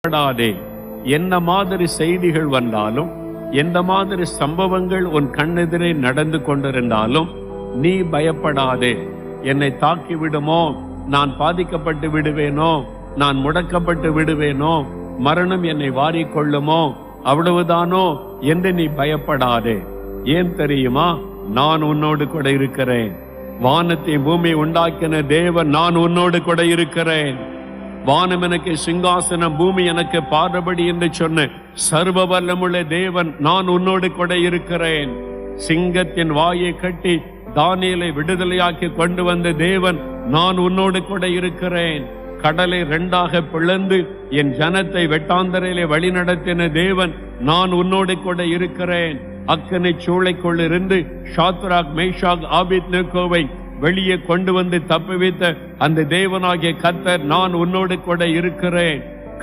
பயப்படாதே. என்ன மாதிரி செய்திகள் வந்தாலும், எந்த மாதிரி சம்பவங்கள் உன் கண்ணெதிரே நடந்து கொண்டிருந்தாலும் நீ பயப்படாதே. என்னை தாக்கி விடுமோ, நான் பாதிக்கப்பட்டு விடுவேனோ, நான் முடக்கப்பட்டு விடுவேனோ, மரணம் என்னை வாரிக்கொள்ளுமோ, அவ்வளவுதானோ என்று நீ பயப்படாதே. ஏன் தெரியுமா? நான் உன்னோடு கூட இருக்கிறேன். வானத்தை பூமி உண்டாக்கின தேவன் நான் உன்னோடு கூட இருக்கிறேன். வானம் எனக்கு சிங்காசனம், பூமி எனக்கு பாதபடி என்று சொன்ன சர்வ வல்லமுள்ள தேவன் நான் உன்னோடு கூட இருக்கிறேன். சிங்கத்தின் வாயை கட்டி தானியேலை விடுதலையாக்கி கொண்டு வந்த தேவன் நான் உன்னோடு கூட இருக்கிறேன். கடலை 2ஆக பிளந்து என் ஜனத்தை வெட்டாந்தரையிலே வழிநடத்தின தேவன் நான் உன்னோடு கூட இருக்கிறேன். அக்கினி சூளைக்குள் இருந்து ஷாத்ராக், மேஷாக், ஆபேத்நேகோவை வெளியே கொண்டு வந்து தப்புவித்த அந்த தேவனாகிய கர்த்தர் நான் உன்னோடு கூட இருக்கிறேன்.